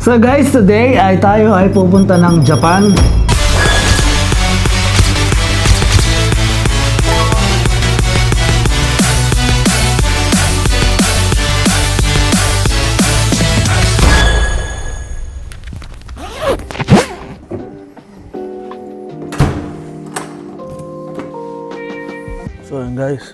So guys, today ay tayo ay pupunta ng Japan. So yun guys,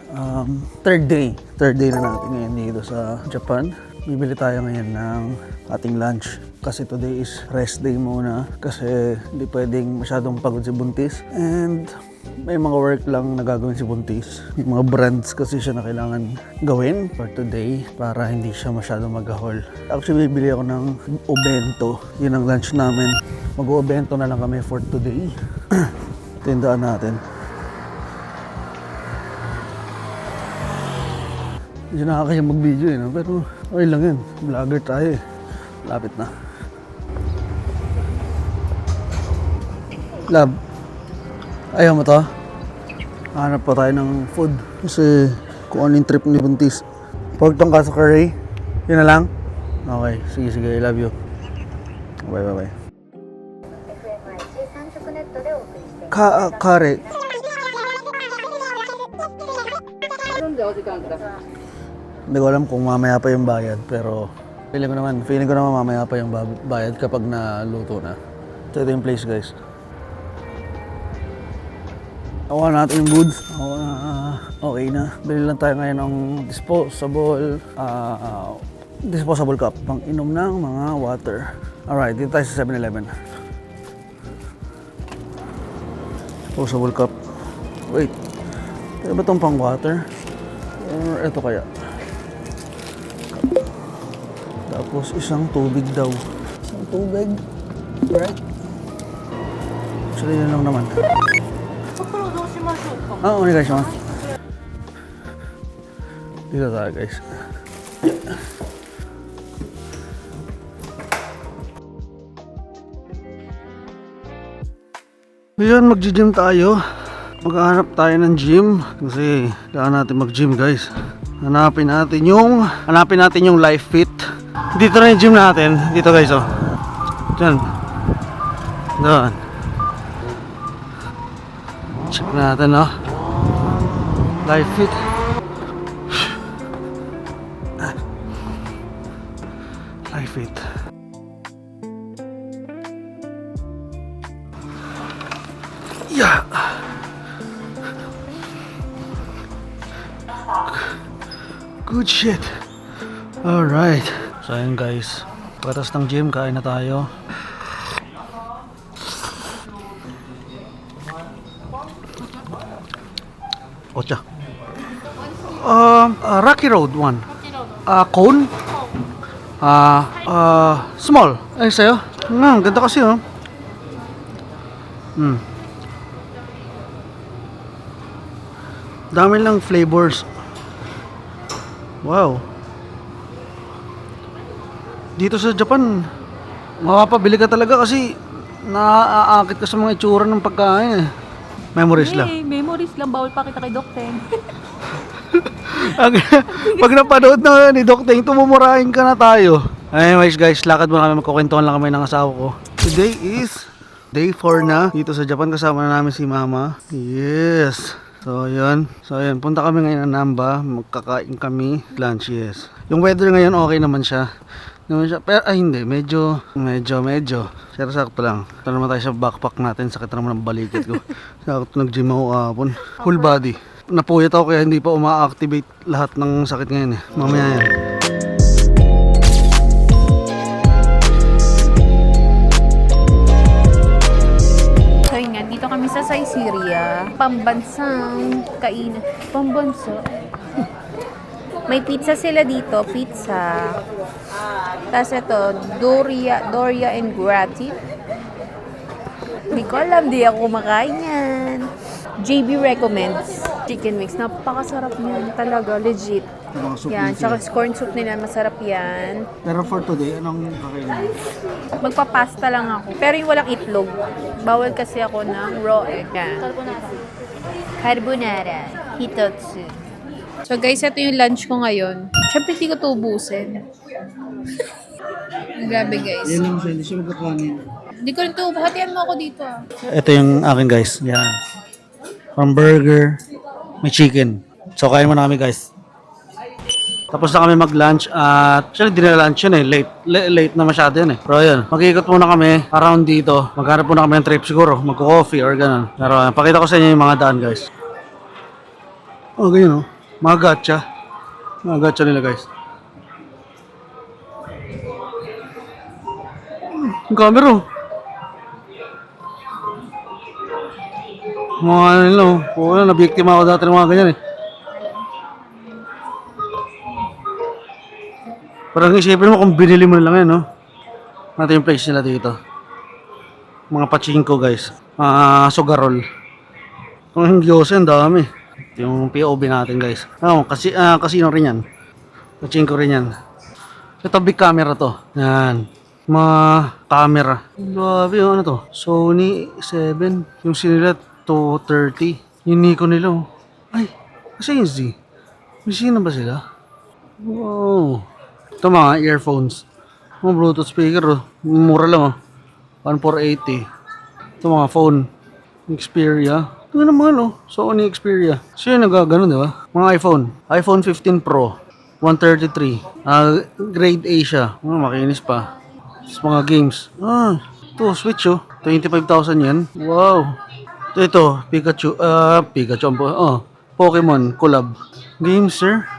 third day na natin ngayon dito sa Japan. Bibili tayo ngayon ng ating lunch kasi today is rest day muna kasi hindi pwedeng masyadong pagod si Buntis and may mga work lang na gagawin si Buntis. May mga brands kasi siya na kailangan gawin for today para hindi siya masyadong mag-haul. Actually, bibili ako ng obento. Yun ang lunch namin. Mag-obento na lang kami for today. Tindaan natin. Hindi nakakaya mag-video no? Pero okay lang yun. Vlogger tayo eh. Lapit na. Lab, ayaw mo to? Hanap pa tayo ng food. Kasi kung ano yung trip ni Buntis. Pork tonkatsu curry. Yun na lang? Okay, sige, I love you. Bye. Kare. Hindi ko alam kung mamaya pa yung bayad, pero feeling ko naman mamaya pa yung bayad kapag naluto na. So ito yung place guys. Nakuha natin yung goods. Okay na. Bili lang tayo ngayon ng disposable cup pang inom ng mga water. Alright, dito tayo sa 7-Eleven. Disposable cup. Wait, ito ba itong pang water? Or ito kaya? Tapos isang tubig daw. Isang tubig? Right? Actually yun lang naman. Onegaishimasu. Dito tayo guys. Ngayon mag-gym tayo. Maghahanap tayo ng gym kasi kailangan natin mag-gym guys. Hanapin natin yung Life Fit. Dito na yung gym natin. Dito guys oh. Diyan. Doon. Check natin oh. Life Fit. Life Fit. Yeah. Good shit. Alright. So ayun guys. Pagkatapos ng gym, kain na tayo. Ocha. Rocky Road 1. Cone. Small. Ay sa'yo. Ganda kasi oh. Dami lang flavors. Wow. Dito sa Japan, mapapabili ka talaga kasi naaakit ka sa mga itsura ng pagkain eh. Memories lang. Memories lang. Bawal pa kita kay Doc Teng. Pag napanood na ni Doc Teng, tumumurahin ka na tayo. Anyways guys, lakad muna kami. Magkukwentuhan lang kami ng asawa ko. Today is day 4 na dito sa Japan. Kasama na namin si Mama. Yes. So yun, punta kami ngayon ng Namba, magkakain kami, lunch, yes. Yung weather ngayon okay naman siya. Pero hindi, medyo. Pero sakto lang. Ito naman tayo sa backpack natin, sakit naman ng balikat ko. Sakto nag-gym ako kahapon. Full body. Napuyat ako kaya hindi pa uma-activate lahat ng sakit ngayon eh. Mamaya yan. Dito kami sa Saizeriya, pambansang kainan. Pambansa. May pizza sila dito, pizza. Tapos ito, Doria and Grati. Hindi ko alam, di ako kumakain yan. JB recommends chicken mix. Napakasarap niyan talaga, legit. Yan, tsaka corn soup nila, masarap yan. Pero for today, anong kakainin? Magpapasta lang ako. Pero yung walang itlog. Bawal kasi ako ng raw egg. Yan. Carbonara. Hitotsu. So guys, ito yung lunch ko ngayon. Siyempre hindi ko ito ubusin. Grabe guys. lang siya, hindi siya magkakanin. Hindi ko rin to. Hatian mo ako dito ah. Ito yung akin guys. Yan. Hamburger. May chicken. So kain muna kami guys. Tapos na kami mag-lunch at actually di na lunch yun eh. Late na masyado yun eh. Pero yun, mag-iikot muna kami around dito. Maghanap muna kami ng trip siguro. Magko-coffee or ganun. Pero pakita ko sa inyo yung mga daan guys. Oh, ganyan oh. Mga gacha. Mga gacha nila guys. Ang camera oh. Mga ano nila oh. Oo, nabiktima ako dati ng mga ganyan eh. Parang isipin mo kung binili mo na lang yan, no? Natin yung place nila dito. Mga pachinko, guys. Sugarol. Kung hindi yose, ang dami. Ito yung POV natin, guys. Casino rin yan. Pachinko rin yan. Ito, big camera to. Yan. Mga camera. Grabe, ano to? Sony 7. Yung sinilat, 230. Yung Nikon nila, oh. Ay, kasi yung Z. May sino ba sila? Wow. Ito mga earphones. Mga Bluetooth speaker oh. Mura lang oh. 1,480. Ito mga phone. Xperia. Ito naman oh. Sony Xperia. So yun nagagano diba? Mga iPhone. iPhone 15 Pro. 133. Grade A siya. Makinis pa. Tapos mga games. Ito Switch oh. 25,000 yan. Wow. Ito Pikachu. Pikachu. Pokemon collab. Games sir.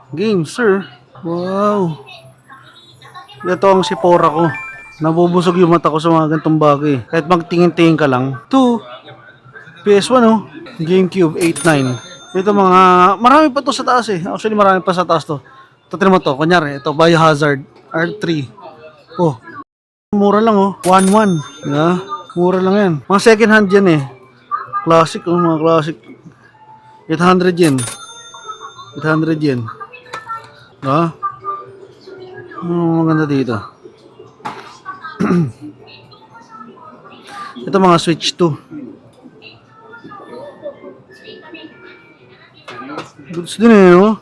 Games sir. Wow. Ito ang sipora ko. Nabubusog yung mata ko sa mga gantong bagay. Kahit magtingin-tingin ka lang. Ito. PS1 oh. GameCube 8.9. Ito mga, marami pa to sa taas eh. Actually marami pa sa taas to. Ito mo to. Kunyari, ito Biohazard R3. Oh. Mura lang oh. 1.1. Yeah. Mura lang yan. Mga second hand yan eh. Classic oh. Mga classic. 800 yen. 800 yen. Maganda dito. Ito mga Switch 2. Goods din eh, no?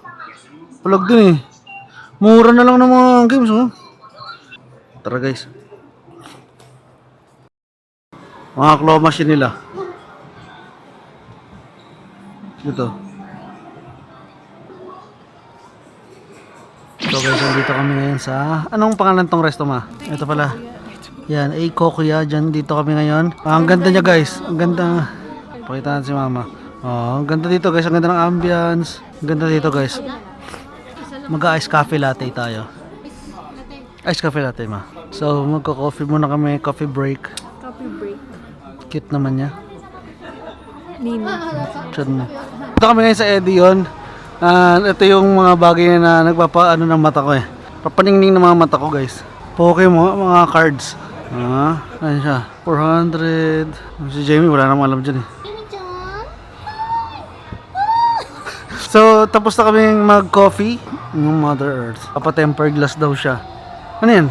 Palag din eh. Mura na lang ng mga games, oh. Tara guys. Mga claw machine nila. Ito. So guys, dito kami ngayon sa... Anong pangalan tong resto ma? Ito pala. Yan, Kokuya. Diyan dito kami ngayon. Ang ganda niya guys. Ang ganda. Pakita natin si mama. Oh, ang ganda dito guys. Ang ganda ng ambience. Ang ganda dito guys. Mag-ice coffee latte tayo. Ice coffee latte ma. So magko-coffee muna kami. Coffee break. Coffee break. Cute naman niya. Nina. Diyan na. Dito kami ngayon sa Edion. Ito yung mga bagay na nagpapaano ng mata ko eh. Papaningning ng mga mata ko guys. Pokemon, mga cards. Ano siya? 400. Si Jamie wala namang alam dyan eh. So, tapos na kaming mag-coffee. Yung Mother Earth. Papa-tempered glass daw siya. Ano yan?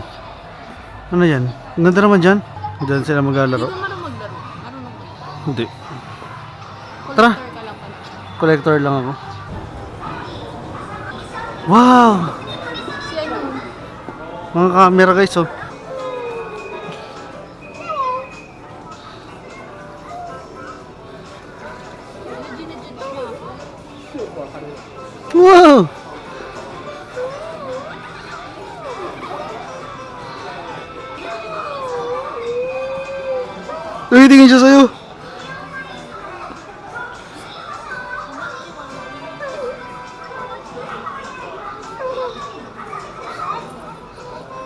Ano yan? Ang ganda naman dyan. Diyan sila maglalaro. Hindi mo maglaro. Marunong ka. Hindi. Tara. Collector lang ako. Wow! Si ano? Mga camera guys, oh. Wow! Tingin siya sa'yo.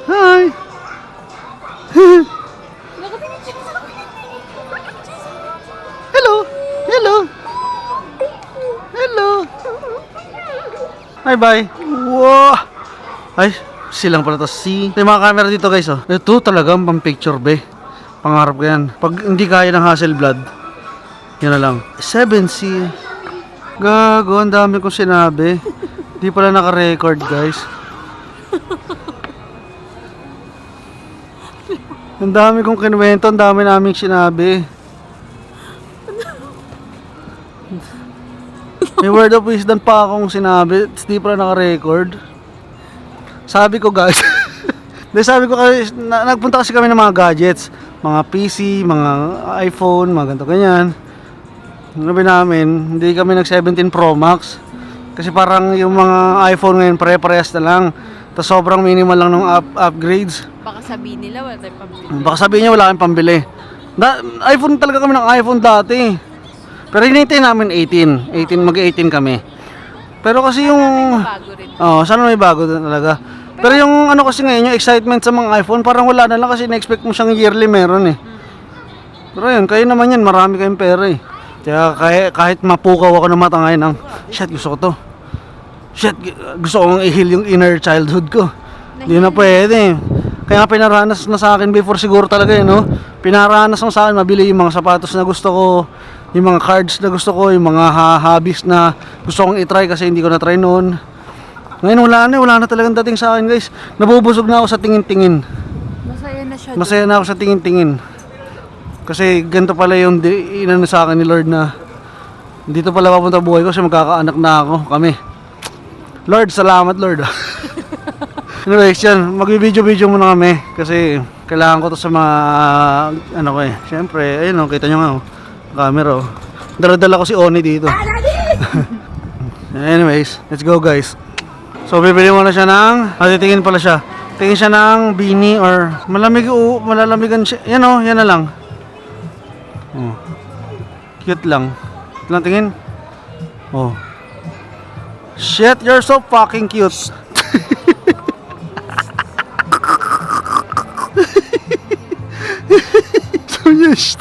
Hi! Hello! Hello! Hello! Bye-bye! Wow! Ay, silang pala to. Ito yung mga camera dito guys, oh. Ito talagang pang picture be. Pangarap ko yan. Pag hindi kaya ng Hasselblad, yun na lang. 7C. Gago, ang dami kong sinabi. Di pala naka-record guys. Ang dami kong kinuwento, ang dami naming sinabi. May word of wisdom pa akong sinabi, di pala naka-record. Sabi ko guys, Dahil sabi ko kasi, nagpunta kasi kami ng mga gadgets. Mga PC, mga iPhone, mga ganito ganyan. Sabi namin, hindi kami nag 17 Pro Max. Kasi parang yung mga iPhone ngayon pare-parehas na lang. Tapos sobrang minimal lang ng upgrades. Baka sabihin nila wala tayong pambili. Baka sabihin niya wala kang pambili. iPhone talaga kami ng iPhone dati. Pero hinintay namin 18. 18 mag-18 kami. Pero kasi yung Bago rin. sana may bago talaga. Pero yung ano kasi ngayon, yung excitement sa mga iPhone, parang wala na lang kasi na-expect mo siyang yearly meron eh. Pero yun, kayo naman yan, marami kayong pera eh. Kaya kahit mapukaw ako ng mata ngayon, shit, gusto ko to. Shit, gusto kong i-heal yung inner childhood ko. Hindi na pwede. Kaya nga pinaranas na sa akin before siguro talaga yun, no? Pinaranas na sa akin, mabili yung mga sapatos na gusto ko, yung mga cards na gusto ko, yung mga hobbies na gusto kong i-try kasi hindi ko na-try noon. Ngayon wala na talagang dating sa akin, guys. Nabubusog na ako sa tingin-tingin. Masaya na siya. Masaya na ako sa tingin-tingin. Kasi ganito pala yung inano sa akin ni Lord na dito pala papunta buhay ko kasi magkakaanak na ako, kami. Lord, salamat Lord. Anyways, yan, mag-video muna kami kasi kailangan ko to sa mga ano ko eh. Siyempre, ayun oh, kita nyo nga oh, camera oh. Dala-dala ko si Oni dito. Anyways, let's go guys. So bibili mo na siya ng, titingin pala siya. Tingin siya ng beanie or malalamigan siya. Yan oh, yan na lang. Oh. Cute lang. Ito lang tingin. Oh. Shit, you're so fucking cute. So yes.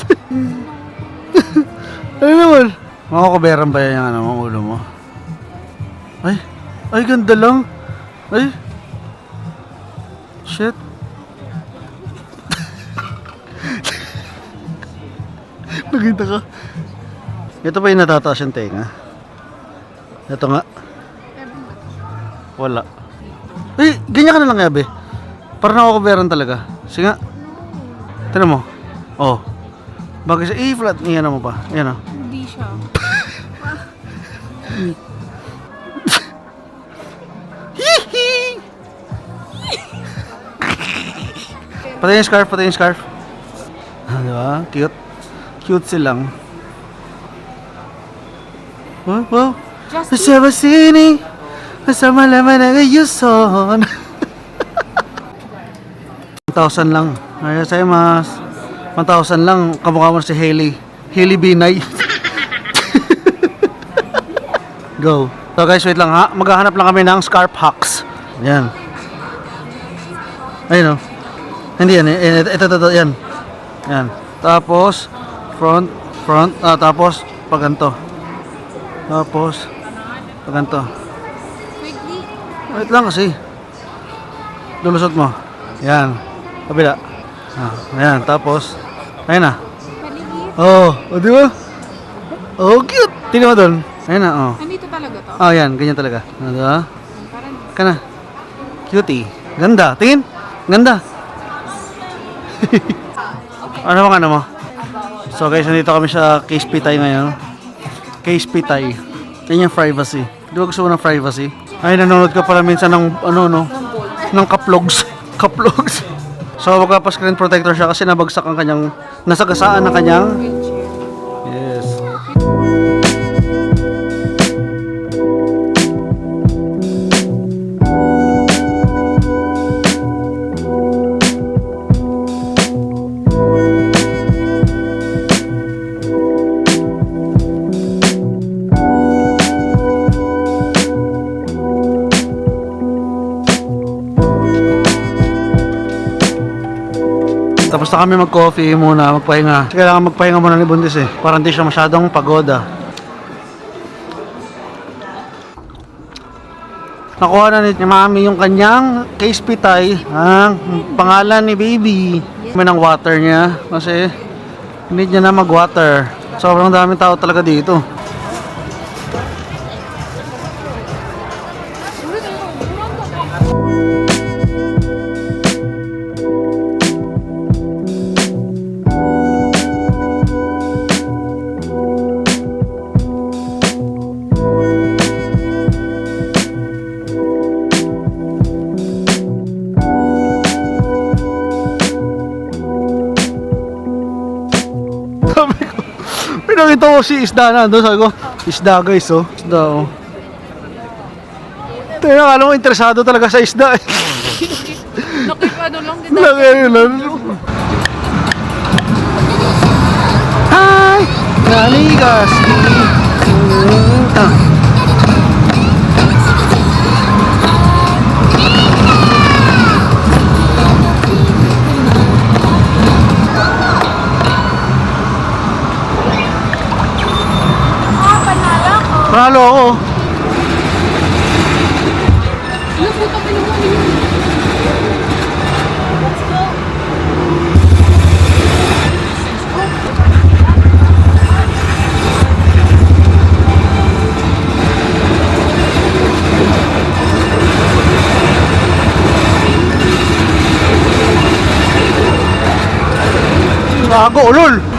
Ano naman? Makakuberan ba yan yung ano, ang ulo mo? Ay, ganda lang. Ay. Shit. Nakita ka. Ito pa yung natataas yung tenga. Ito nga. Wala. Ay, ganyan ka na lang yabe. Parang nakakuberan talaga. Sige nga. Tignan mo. Oh. Bagay sa flat. Iyan mo pa. Ayan o. Hindi siya. Patayin yung scarf. Diba? Cute. Cute silang. Wow. Sabasini. Masama naman ang ayuson. 1,000 lang. Ayos sa'yo mas. 1,000 lang. Kamukha mo si Hailey. Hailey Binay. Go. So guys, wait lang ha. Maghahanap lang kami ng scarf hacks. Yan. Ayun o. Hindi yan. Ito. Yan. Yan. Tapos, front. Tapos, paganto. Tapos, paganto. Quickly. Wait lang kasi. Lulusot mo. Yan. Kabila. Ayan. Tapos, ayun na. Paligid. Di ba? Oh, cute. Tingnan mo doon. Ayun na, oh. Nandito talaga to? Yan. Ganyan talaga. Diba? Parang Kana. Cutie. Ganda. Tingin. Ganda. Ano mo? So guys, nandito kami sa Case Pitay ngayon. Case Pitay. Yan yung privacy. Di ba gusto mo ng privacy? Ay, nanonood ka pala minsan ng ng kaplogs. Kaplogs. So magpa-screen protector siya kasi nabagsak ang kanyang, nasagasaan ng kanyang. Yes. Tapos na kami mag-coffee muna, magpahinga. Kasi kailangan magpahinga muna ni Buntis eh. Para hindi siya masyadong pagoda. Nakuha na ni Mami yung kanyang Case Pitay. Ang pangalan ni Baby. May ng water niya. Kasi need niya na mag-water. Sobrang daming tao talaga dito. nakita ko si isda na doon. Sabi ko, isda guys, oh. Isda, oh. Tingnan, alam mo, interesado talaga sa isda. Nakipano lang din Lagay lang. Hi! Naligas! Panalo ako. Gago, ulol!